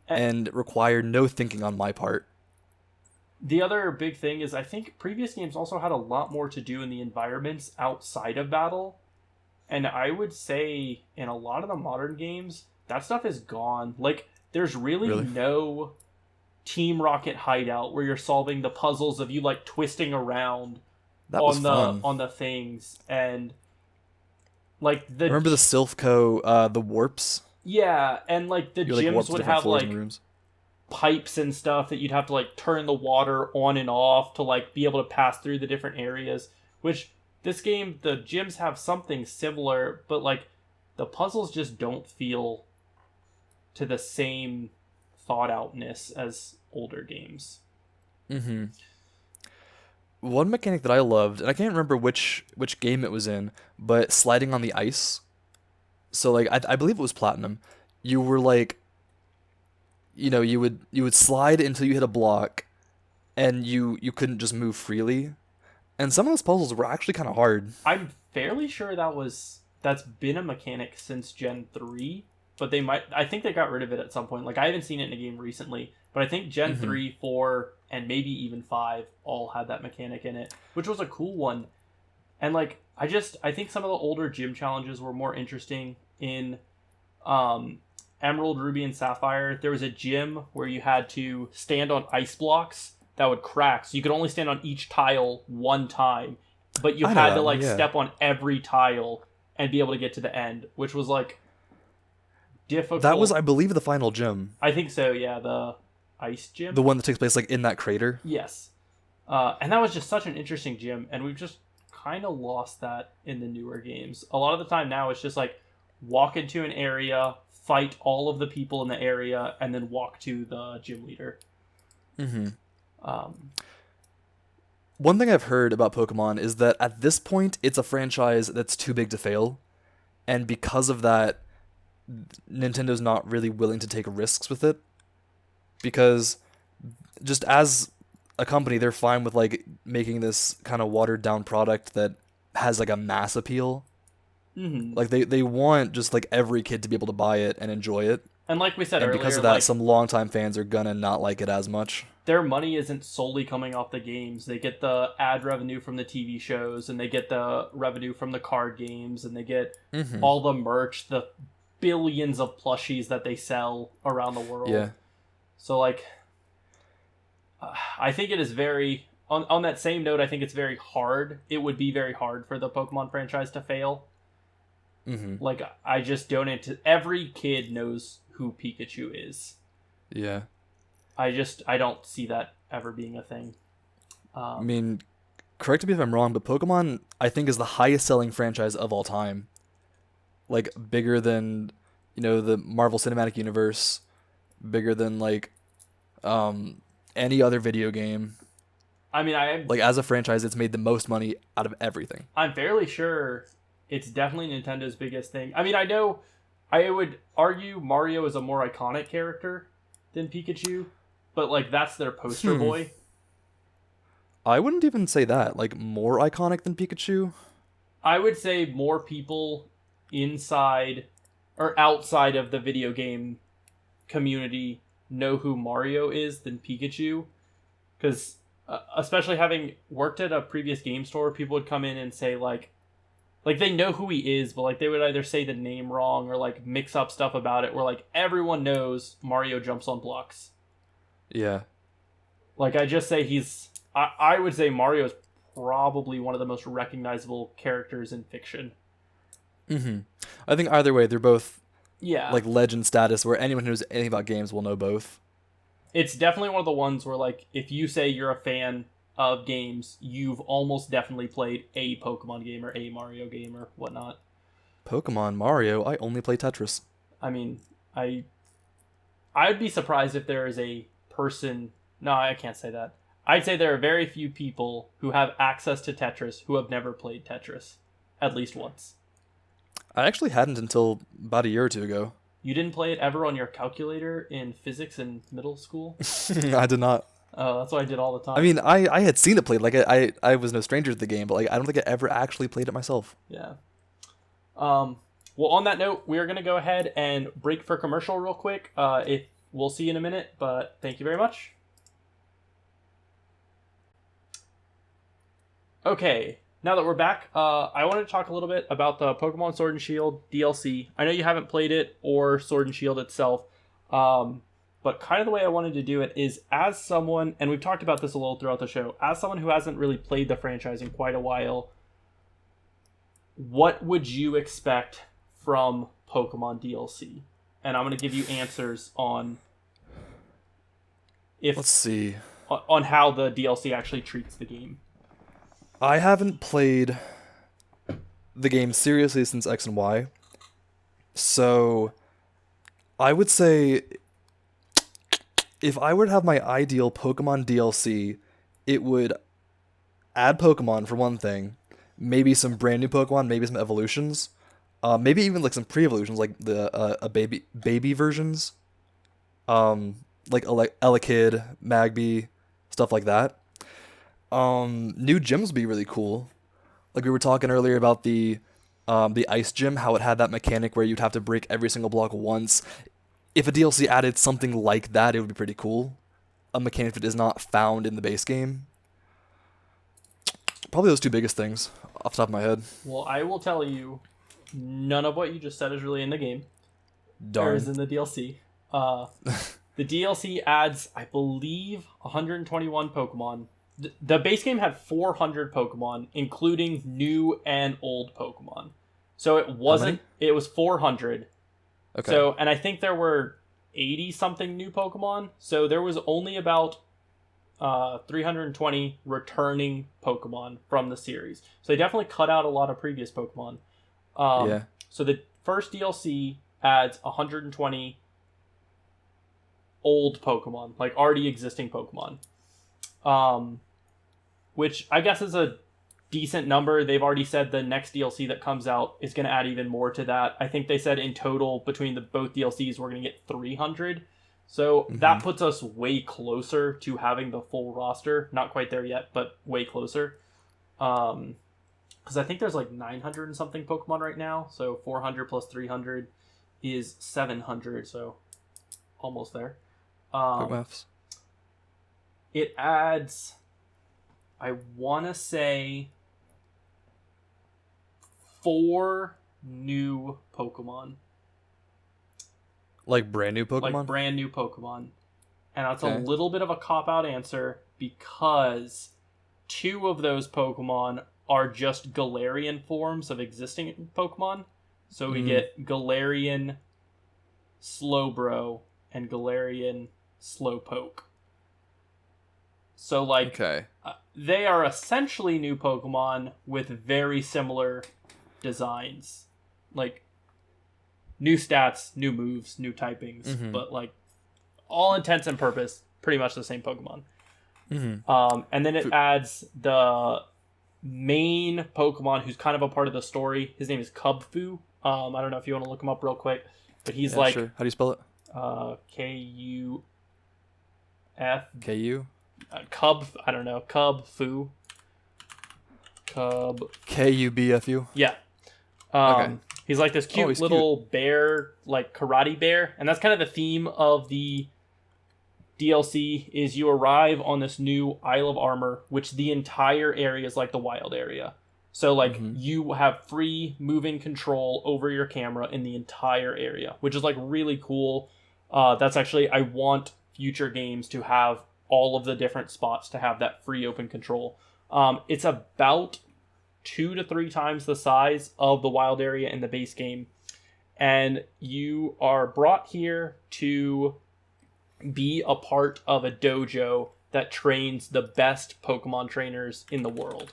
and required no thinking on my part. The other big thing is I think previous games also had a lot more to do in the environments outside of battle. And I would say in a lot of the modern games, that stuff is gone. Like, there's really no Team Rocket hideout where you're solving the puzzles of you like twisting around That was fun. on the things, and like the Remember the Silphco, the warps? Yeah, and like the You like warp gyms to would different have floors like and rooms. pipes and stuff that you'd have to like turn the water on and off to like be able to pass through the different areas, which this game the gyms have something similar, but like the puzzles just don't feel to the same thought outness as older games. Mm-hmm. One mechanic that I loved, and I can't remember which game it was in, but sliding on the ice. So like I believe it was Platinum. You were like, you would slide until you hit a block, and you couldn't just move freely. And some of those puzzles were actually kind of hard. I'm fairly sure that's been a mechanic since Gen 3, but I think they got rid of it at some point. Like I haven't seen it in a game recently, but I think Gen 3, 4, and maybe even 5 all had that mechanic in it, which was a cool one. And like I think some of the older gym challenges were more interesting in Emerald, Ruby, and Sapphire. There was a gym where you had to stand on ice blocks that would crack. So you could only stand on each tile one time, but you had to like step on every tile and be able to get to the end, which was like difficult. That was, I believe, the final gym. I think so, yeah, the ice gym. The one that takes place like in that crater. Yes. And that was just such an interesting gym, and we've just kind of lost that in the newer games. A lot of the time now it's just like walk into an area, fight all of the people in the area, and then walk to the gym leader. Mm-hmm. One thing I've heard about Pokemon is that at this point, it's a franchise that's too big to fail. And because of that, Nintendo's not really willing to take risks with it. Because just as a company, they're fine with like making this kind of watered down product that has like a mass appeal. Mm-hmm. Like they want just like every kid to be able to buy it and enjoy it. And like we said and earlier, because of that, like, some longtime fans are gonna not like it as much. Their money isn't solely coming off the games. They get the ad revenue from the TV shows, and they get the revenue from the card games, and they get all the merch, the billions of plushies that they sell around the world. Yeah. So, like, I think it is very... On that same note, I think it's very hard. It would be very hard for the Pokemon franchise to fail. Mm-hmm. Like, I just don't... Every kid knows who Pikachu is. Yeah. I don't see that ever being a thing. I mean, correct me if I'm wrong, but Pokemon, I think, is the highest selling franchise of all time. Like, bigger than, the Marvel Cinematic Universe, bigger than, like, any other video game. I mean, like, as a franchise, it's made the most money out of everything. I'm fairly sure it's definitely Nintendo's biggest thing. I mean, I would argue Mario is a more iconic character than Pikachu, but, like, that's their poster boy. I wouldn't even say that. Like, more iconic than Pikachu? I would say more people inside or outside of the video game community know who Mario is than Pikachu. Because, especially having worked at a previous game store, people would come in and say, like, they know who he is, but, like, they would either say the name wrong or, like, mix up stuff about it where, like, everyone knows Mario jumps on blocks. Yeah. Like, I just say I would say Mario's probably one of the most recognizable characters in fiction. I think either way, they're both Yeah. like legend status where anyone who knows anything about games will know both. It's definitely one of the ones where, like, if you say you're a fan of games, you've almost definitely played a Pokemon game or a Mario game or whatnot. Pokemon, Mario, I only play Tetris. I mean, I'd be surprised if there is a person... No, I can't say that. I'd say there are very few people who have access to Tetris who have never played Tetris. At least once. I actually hadn't until about a year or two ago. You didn't play it ever on your calculator in physics in middle school? I did not. Oh, that's what I did all the time. I mean, I had seen it played. Like, I was no stranger to the game, but like I don't think I ever actually played it myself. Yeah. Well, on that note, we are going to go ahead and break for commercial real quick. If we'll see you in a minute, but thank you very much. Okay, now that we're back, I wanted to talk a little bit about the Pokemon Sword and Shield DLC. I know you haven't played it or Sword and Shield itself, but kind of the way I wanted to do it is as someone, and we've talked about this a little throughout the show, as someone who hasn't really played the franchise in quite a while, what would you expect from Pokemon DLC? And I'm going to give you answers on Let's see. On how the DLC actually treats the game. I haven't played the game seriously since X and Y, so I would say if I were to have my ideal Pokemon DLC, it would add Pokemon for one thing, maybe some brand new Pokemon, maybe some evolutions, maybe even like some pre-evolutions, like the baby versions, like Elekid, Magby, stuff like that. New gyms would be really cool. Like we were talking earlier about the ice gym, how it had that mechanic where you'd have to break every single block once. If a DLC added something like that, it would be pretty cool. A mechanic that is not found in the base game. Probably those two biggest things off the top of my head. Well, I will tell you, none of what you just said is really in the game. Darn. Or is in the DLC. The DLC adds, I believe, 121 Pokemon. The base game had 400 Pokemon, including new and old Pokemon. So it wasn't... It was 400. Okay. So, and I think there were 80-something new Pokemon. So there was only about 320 returning Pokemon from the series. So they definitely cut out a lot of previous Pokemon. Yeah. So the first DLC adds 120 old Pokemon, like already existing Pokemon. Which I guess is a decent number. They've already said the next DLC that comes out is going to add even more to that. I think they said in total between both DLCs we're going to get 300. So that puts us way closer to having the full roster. Not quite there yet, but way closer. Because I think there's like 900 and something Pokemon right now. So 400 plus 300 is 700. So almost there. It adds, I want to say, 4 new Pokemon. Like brand new Pokemon? Like brand new Pokemon. And that's a little bit of a cop-out answer because 2 of those Pokemon are just Galarian forms of existing Pokemon. So we get Galarian Slowbro and Galarian Slowpoke. So, like, they are essentially new Pokemon with very similar designs. Like, new stats, new moves, new typings, but, like, all intents and purpose, pretty much the same Pokemon. And then it adds the main Pokemon who's kind of a part of the story. His name is Kubfu. I don't know if you want to look him up real quick, but he's like... Sure. How do you spell it? K-U-F... K-U? Cub, I don't know. Kubfu. K-U-B-F-U? Yeah. He's like this cute little bear, like karate bear. And that's kind of the theme of the DLC is you arrive on this new Isle of Armor, which the entire area is like the wild area. So, like, you have free moving control over your camera in the entire area, which is, like, really cool. That's actually, I want future games to have all of the different spots to have that free open control. It's about 2 to 3 times the size of the wild area in the base game. And you are brought here to be a part of a dojo that trains the best Pokemon trainers in the world.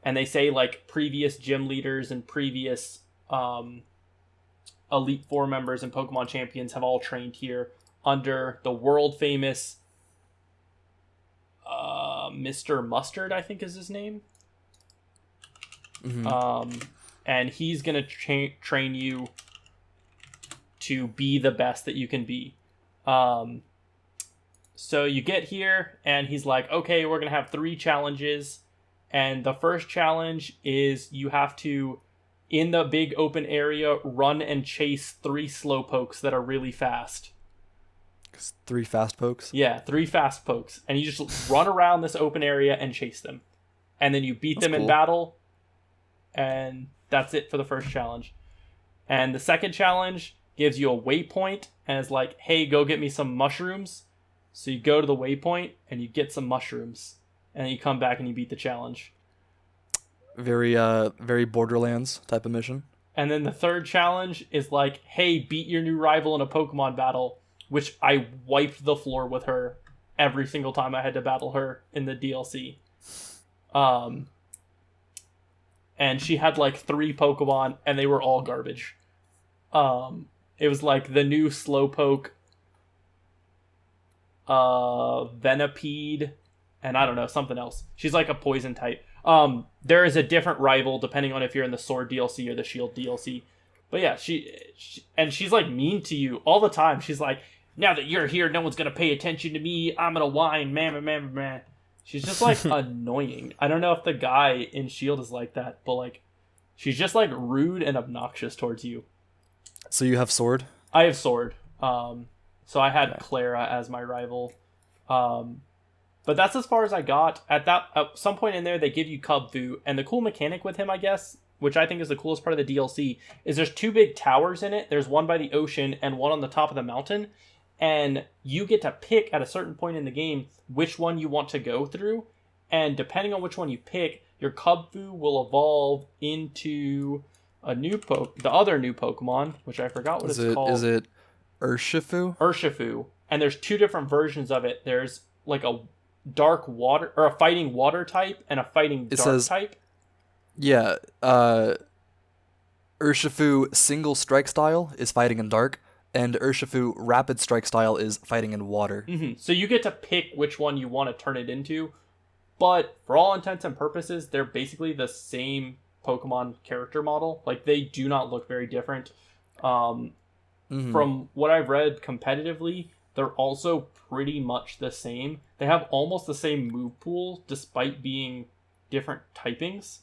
And they say like previous gym leaders and previous Elite Four members and Pokemon champions have all trained here under the world famous Mr. Mustard, I think is his name. Mm-hmm. And he's going to train you to be the best that you can be. So you get here, and he's like, okay, we're going to have 3 challenges. And the first challenge is you have to, in the big open area, run and chase 3 Slowpokes that are really fast. 3 fast pokes? Yeah, 3 fast pokes. And you just run around this open area and chase them. And then you beat them in battle. And that's it for the first challenge. And the second challenge gives you a waypoint and is like, hey, go get me some mushrooms. So you go to the waypoint and you get some mushrooms. And then you come back and you beat the challenge. Very Borderlands type of mission. And then the third challenge is like, hey, beat your new rival in a Pokemon battle, which I wiped the floor with her every single time I had to battle her in the DLC. And she had like 3 Pokemon, and they were all garbage. It was like the new Slowpoke, Venipede, and I don't know, something else. She's like a poison type. There is a different rival depending on if you're in the Sword DLC or the Shield DLC. But yeah, she's like mean to you all the time. She's like, now that you're here, no one's gonna pay attention to me. I'm gonna whine, man. She's just like annoying. I don't know if the guy in Shield is like that, but like, she's just like rude and obnoxious towards you. So you have Sword? I have Sword. So I had Clara as my rival. But that's as far as I got. At some point in there, they give you Cubfu, and the cool mechanic with him, I guess, which I think is the coolest part of the DLC, is there's 2 big towers in it. There's one by the ocean and one on the top of the mountain. And you get to pick at a certain point in the game which one you want to go through. And depending on which one you pick, your Cubfu will evolve into the other new Pokemon, which I forgot what it's called. Is it Urshifu? Urshifu. And there's 2 different versions of it. There's like a dark water, or a fighting water type, and a fighting dark type. Yeah. Urshifu single strike style is fighting in dark, and Urshifu rapid strike style is fighting in water. Mm-hmm. So you get to pick which one you want to turn it into, but for all intents and purposes, they're basically the same Pokemon character model. Like, they do not look very different. From what I've read competitively, they're also pretty much the same. They have almost the same move pool, despite being different typings.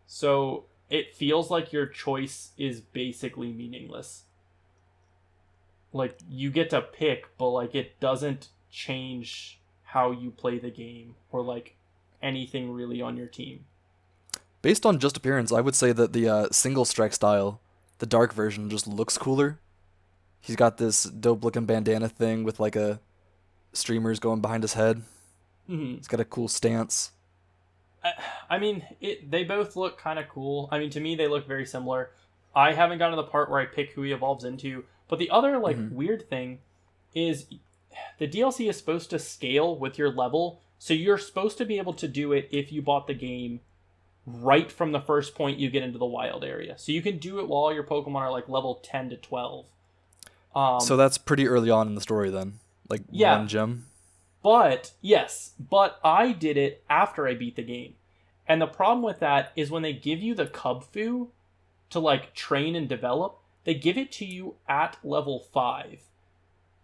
So it feels like your choice is basically meaningless. Like, you get to pick, but like, it doesn't change how you play the game or like anything really on your team. Based on just appearance, I would say that the single strike style, the dark version, just looks cooler. He's got this dope looking bandana thing with like a streamers going behind his head. Mm-hmm. He's got a cool stance. I mean, they both look kind of cool. I mean, to me, they look very similar. I haven't gotten to the part where I pick who he evolves into. But the other like weird thing is the DLC is supposed to scale with your level. So you're supposed to be able to do it if you bought the game right from the first point you get into the wild area. So you can do it while your Pokemon are like level 10 to 12. So that's pretty early on in the story then. Like one gym. But I did it after I beat the game. And the problem with that is when they give you the Cubfu to like train and develop, they give it to you at level 5.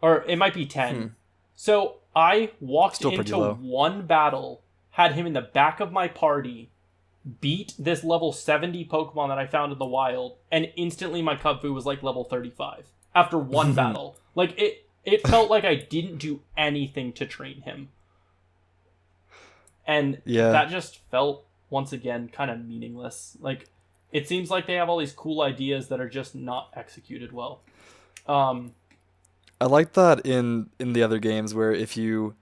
Or it might be 10. So I walked into one battle, had him in the back of my party, beat this level 70 Pokemon that I found in the wild, and instantly my Cubfu was like level 35 after one battle. Like, it felt like I didn't do anything to train him. And that just felt, once again, kind of meaningless. Like, it seems like they have all these cool ideas that are just not executed well. I like that in the other games where if you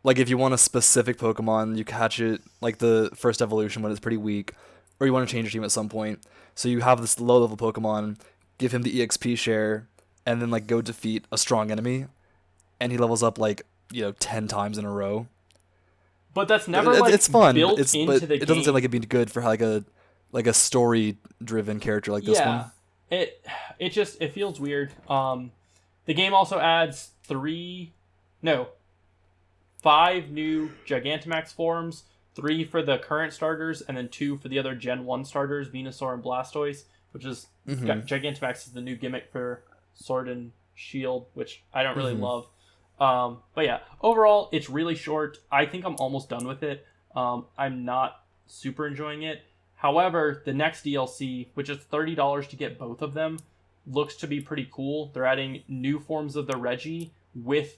Like if you want a specific Pokemon, you catch it like the first evolution when it's pretty weak, or you want to change your team at some point. So you have this low level Pokemon, give him the EXP share, and then like go defeat a strong enemy, and he levels up like 10 times in a row. But that's never like it's fun. built But into the it game. doesn't seem like it'd be good for like a story driven character like this one. It feels weird. The game also adds 5 new Gigantamax forms, 3 for the current starters, and then 2 for the other Gen 1 starters, Venusaur and Blastoise, which is Gigantamax is the new gimmick for Sword and Shield, which I don't really love. But yeah, overall, it's really short. I think I'm almost done with it. I'm not super enjoying it. However, the next DLC, which is $30 to get both of them, looks to be pretty cool. They're adding new forms of the Reggie with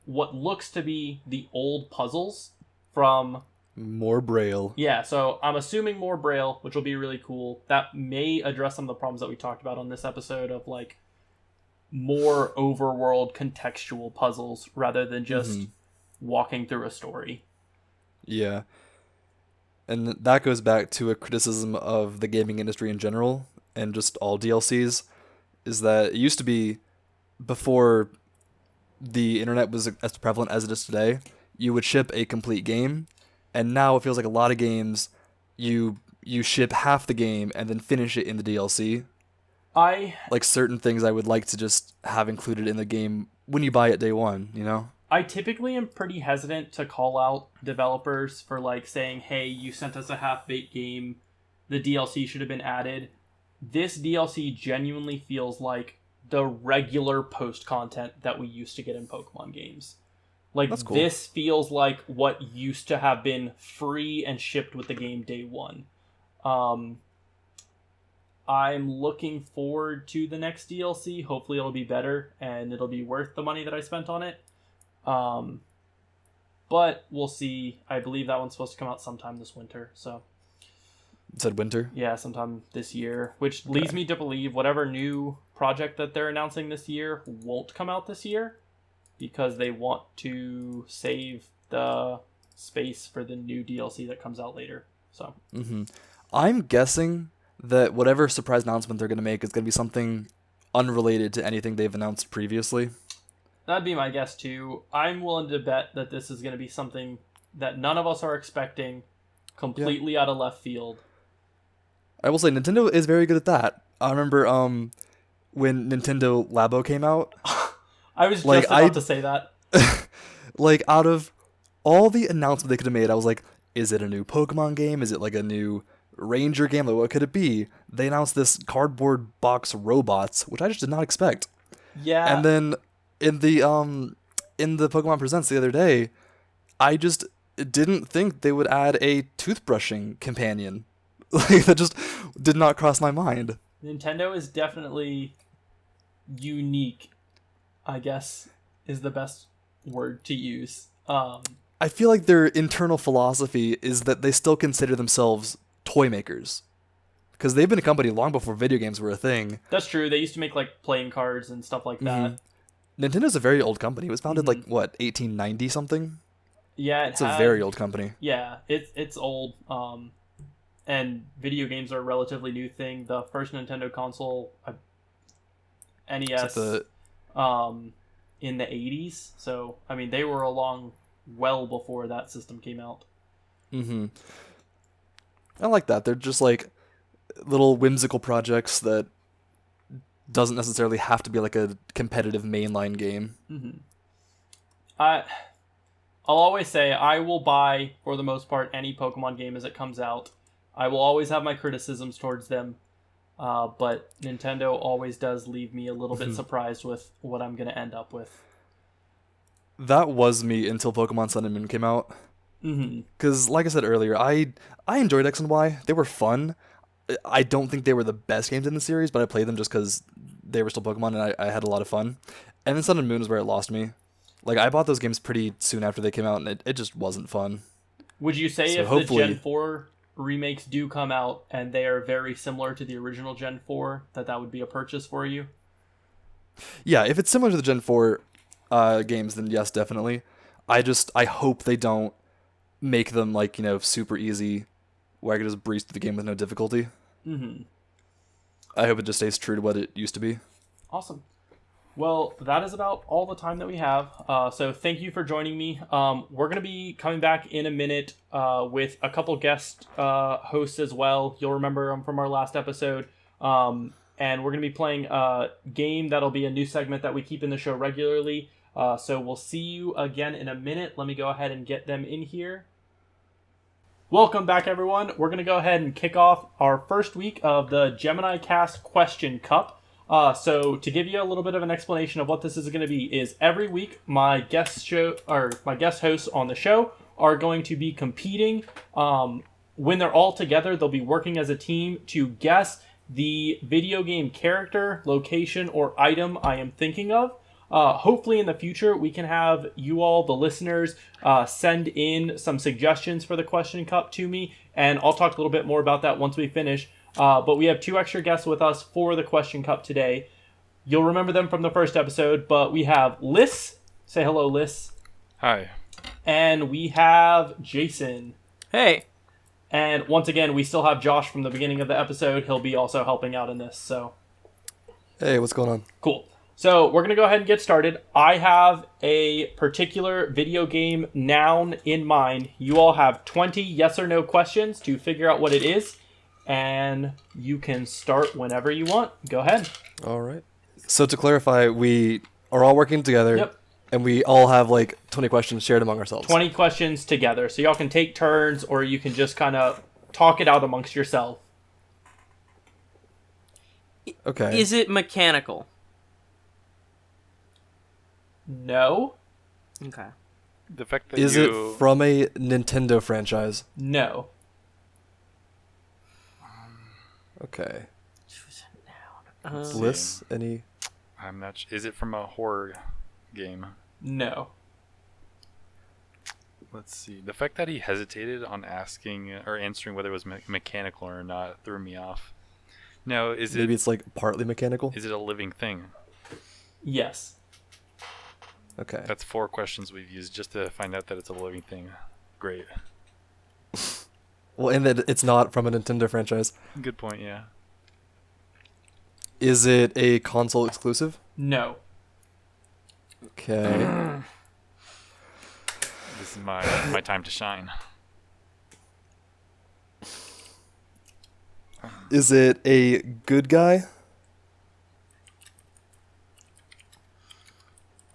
what looks to be the old puzzles from... More Braille. Yeah, so I'm assuming more Braille, which will be really cool. That may address some of the problems that we talked about on this episode of like more overworld contextual puzzles rather than just walking through a story. Yeah. And that goes back to a criticism of the gaming industry in general and just all DLCs, is that it used to be, before the internet was as prevalent as it is today, you would ship a complete game, and now it feels like a lot of games you ship half the game and then finish it in the DLC. Like certain things I would like to just have included in the game when you buy it day one, I typically am pretty hesitant to call out developers for like saying, hey, you sent us a half-baked game, the DLC should have been added. This DLC genuinely feels like the regular post content that we used to get in Pokemon games. Like, that's cool. This feels like what used to have been free and shipped with the game day one. I'm looking forward to the next DLC. Hopefully it'll be better and it'll be worth the money that I spent on it. But we'll see. I believe that one's supposed to come out sometime this winter. So it said winter? Yeah, sometime this year, which leads me to believe whatever new project that they're announcing this year won't come out this year because they want to save the space for the new DLC that comes out later. So I'm guessing that whatever surprise announcement they're going to make is going to be something unrelated to anything they've announced previously. That'd be my guess too. I'm willing to bet that this is going to be something that none of us are expecting, completely out of left field. I will say Nintendo is very good at that. I remember when Nintendo Labo came out. I was just about to say that. Like, out of all the announcements they could have made, I was like, is it a new Pokemon game? Is it like a new Ranger game? Like, what could it be? They announced this cardboard box robots, which I just did not expect. Yeah. And then in the Pokemon Presents the other day, I just didn't think they would add a toothbrushing companion. Like, that just did not cross my mind. Nintendo is definitely unique, I guess, is the best word to use. I feel like their internal philosophy is that they still consider themselves toy makers. Because they've been a company long before video games were a thing. That's true. They used to make, like, playing cards and stuff like that. Nintendo's a very old company. It was founded, 1890 something? Yeah, it's a very old company. Yeah, it's old. And video games are a relatively new thing. The first Nintendo console, NES, in the 80s. So, I mean, they were along well before that system came out. I like that. They're just like little whimsical projects that doesn't necessarily have to be like a competitive mainline game. I'll always say I will buy, for the most part, any Pokemon game as it comes out. I will always have my criticisms towards them, but Nintendo always does leave me a little bit surprised with what I'm going to end up with. That was me until Pokemon Sun and Moon came out. Because, like I said earlier, I enjoyed X and Y. They were fun. I don't think they were the best games in the series, but I played them just because they were still Pokemon, and I had a lot of fun. And then Sun and Moon is where it lost me. Like, I bought those games pretty soon after they came out, and it just wasn't fun. Would you say so if the Gen 4 remakes do come out and they are very similar to the original Gen 4, that would be a purchase for you? Yeah, if it's similar to the Gen 4 games, then yes, definitely. I hope they don't make them like, super easy where I can just breeze through the game with no difficulty. Mm-hmm. I hope it just stays true to what it used to be. Awesome. Well, that is about all the time that we have. So thank you for joining me. We're going to be coming back in a minute with a couple guest hosts as well. You'll remember them from our last episode. And we're going to be playing a game that'll be a new segment that we keep in the show regularly. So we'll see you again in a minute. Let me go ahead and get them in here. Welcome back, everyone. We're going to go ahead and kick off our first week of the Gemini Kast Question Cup. So to give you a little bit of an explanation of what this is going to be is every week my guest hosts on the show are going to be competing. When they're all together, they'll be working as a team to guess the video game character, location, or item I am thinking of. Hopefully in the future we can have you all, the listeners, send in some suggestions for the Question Cup to me, and I'll talk a little bit more about that once we finish. But we have 2 extra guests with us for the Question Cup today. You'll remember them from the first episode, but we have Liz. Say hello, Liz. Hi. And we have Jason. Hey. And once again, we still have Josh from the beginning of the episode. He'll be also helping out in this, so. Hey, what's going on? Cool. So we're going to go ahead and get started. I have a particular video game noun in mind. You all have 20 yes or no questions to figure out what it is. And you can start whenever you want. Go ahead. All right. So to clarify, we are all working together. Yep. And we all have like 20 questions shared among ourselves. 20 questions together. So y'all can take turns or you can just kind of talk it out amongst yourself. Okay. Is it mechanical? No. Okay. The fact that Is it from a Nintendo franchise? No. Okay. Let's see. Bliss, any? I'm not. Is it from a horror game? No. Let's see. The fact that he hesitated on asking or answering whether it was mechanical or not threw me off. No, Maybe it's like partly mechanical? Is it a living thing? Yes. Okay. That's 4 questions we've used just to find out that it's a living thing. Great. Well, and that it's not from a Nintendo franchise. Good point, yeah. Is it a console exclusive? No. Okay. This is my time to shine. Is it a good guy?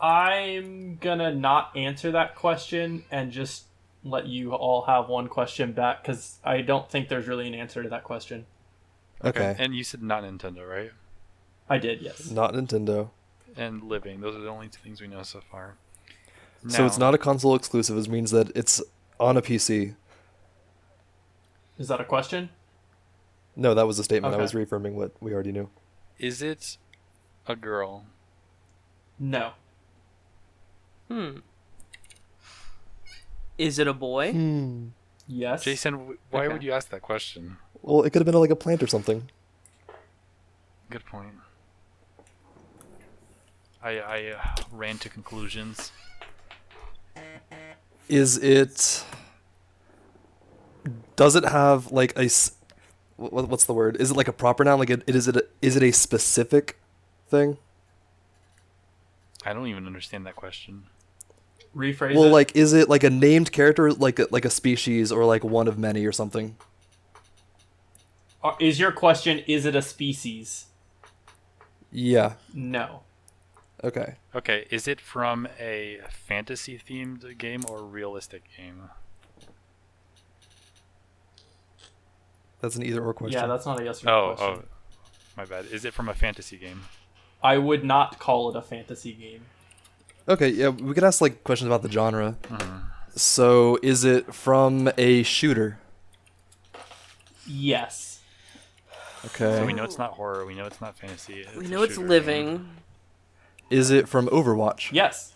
I'm gonna not answer that question and just let you all have one question back because I don't think there's really an answer to that question. Okay. And you said not Nintendo, right? I did, yes. Not Nintendo. And living. Those are the only 2 things we know so far. So it's not a console exclusive, which means that it's on a PC. Is that a question? No, that was a statement. Okay. I was reaffirming what we already knew. Is it a girl? No. Is it a boy? Yes. Jason, why Okay. would you ask that question? Well, it could have been like a plant or something. Good point. I ran to conclusions. Is it... Does it have like a... What's the word? Is it like a proper noun? Like, is it a specific thing? I don't even understand that question. Rephrase Well, it. like, is it like a named character, like a species, or like one of many or something? Is your question, is it a species? Yeah. No. Okay. Okay, is it from a fantasy-themed game or a realistic game? That's an either or question. Yeah, that's not a yes or no question. My bad. Is it from a fantasy game? I would not call it a fantasy game. Okay, yeah, we could ask like questions about the genre. Mm-hmm. So, is it from a shooter? Yes. Okay. So we know it's not horror. We know it's not fantasy. We a know it's shooter living. game. Is it from Overwatch? Yes.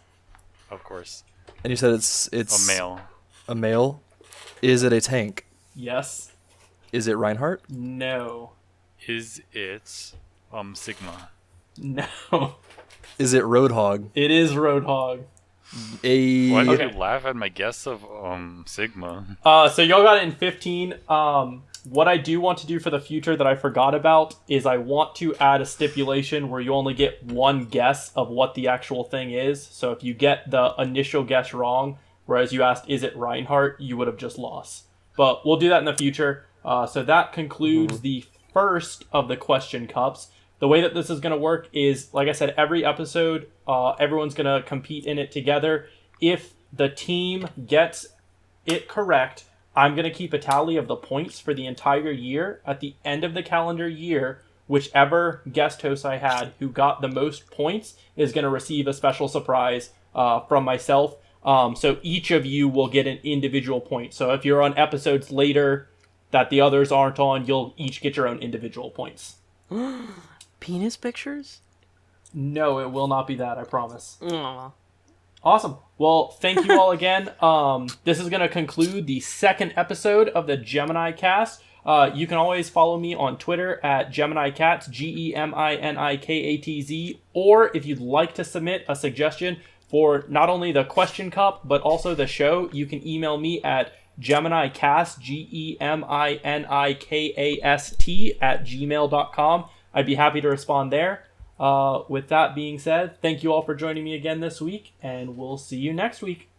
Of course. And you said it's A male. A male. Is it a tank? Yes. Is it Reinhardt? No. Is it Sigma? No. Is it Roadhog? It is Roadhog. Why did Okay. you laugh at my guess of Sigma? So y'all got it in 15. What I do want to do for the future that I forgot about is I want to add a stipulation where you only get one guess of what the actual thing is. So if you get the initial guess wrong, whereas you asked, is it Reinhardt, you would have just lost. But we'll do that in the future. So that concludes the first of the question cups. The way that this is going to work is, like I said, every episode, everyone's going to compete in it together. If the team gets it correct, I'm going to keep a tally of the points for the entire year. At the end of the calendar year, whichever guest host I had who got the most points is going to receive a special surprise from myself. So each of you will get an individual point. So if you're on episodes later that the others aren't on, you'll each get your own individual points. Penis pictures? No, it will not be that, I promise. Aw. Awesome. Well, thank you all again. This is going to conclude the second episode of the Gemini Kast. You can always follow me on Twitter at Gemini Kats, GeminikAtz, or if you'd like to submit a suggestion for not only the question cup, but also the show, you can email me at Gemini Kast, GeminikAst @gmail.com. I'd be happy to respond there. With that being said, thank you all for joining me again this week, and we'll see you next week.